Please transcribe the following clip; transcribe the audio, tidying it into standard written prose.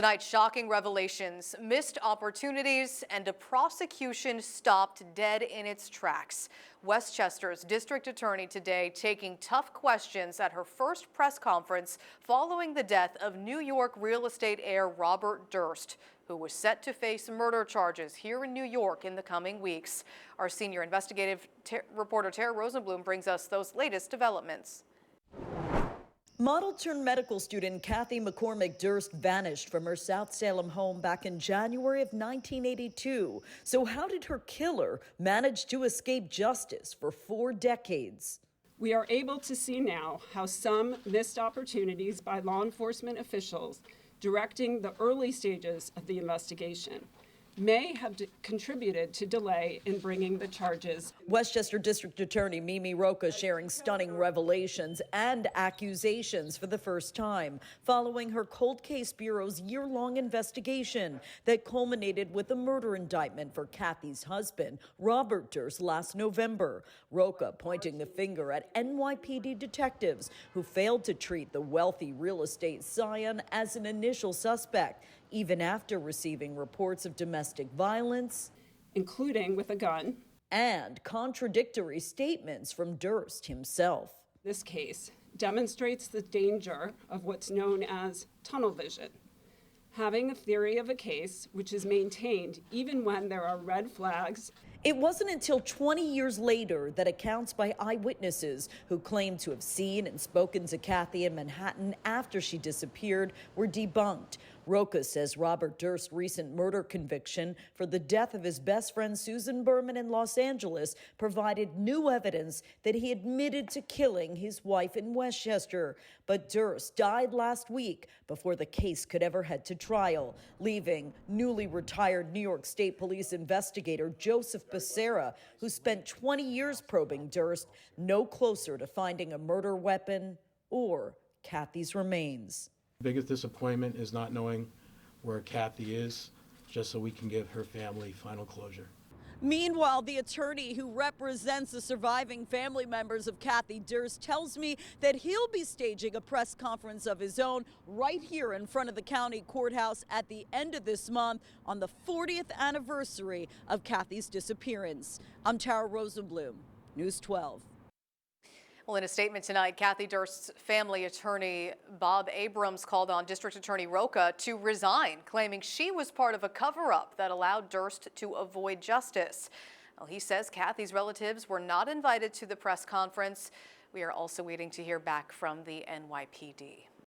Tonight, shocking revelations, missed opportunities, and a prosecution stopped dead in its tracks. Westchester's district attorney today taking tough questions at her first press conference following the death of New York real estate heir Robert Durst, who was set to face murder charges here in New York in the coming weeks. Our senior investigative reporter Tara Rosenblum brings us those latest developments. Model-turned-medical student Kathie Durst vanished from her South Salem home back in January of 1982. So how did her killer manage to escape justice for 4 decades? We are able to see now how some missed opportunities by law enforcement officials directing the early stages of the investigation may have contributed to delay in bringing the charges. Westchester District Attorney Mimi Rocha sharing stunning revelations and accusations for the first time following her Cold Case Bureau's year-long investigation that culminated with a murder indictment for Kathie's husband, Robert Durst, last November. Rocha pointing the finger at NYPD detectives who failed to treat the wealthy real estate scion as an initial suspect, even after receiving reports of domestic violence, including with a gun, and contradictory statements from Durst himself. This case demonstrates the danger of what's known as tunnel vision, having a theory of a case which is maintained even when there are red flags. It wasn't until 20 years later that accounts by eyewitnesses who claimed to have seen and spoken to Kathie in Manhattan after she disappeared were debunked. Rocha says Robert Durst's recent murder conviction for the death of his best friend Susan Berman in Los Angeles provided new evidence that he admitted to killing his wife in Westchester. But Durst died last week before the case could ever head to trial, leaving newly retired New York State Police investigator Joseph Becerra, who spent 20 years probing Durst, no closer to finding a murder weapon or Kathie's remains. The biggest disappointment is not knowing where Kathie is, just so we can give her family final closure. Meanwhile, the attorney who represents the surviving family members of Kathie Durst tells me that he'll be staging a press conference of his own right here in front of the county courthouse at the end of this month on the 40th anniversary of Kathie's disappearance. I'm Tara Rosenblum, News 12. Well, in a statement tonight, Kathie Durst's family attorney Bob Abrams called on District Attorney Rocha to resign, claiming she was part of a cover-up that allowed Durst to avoid justice. Well, he says Kathie's relatives were not invited to the press conference. We are also waiting to hear back from the NYPD.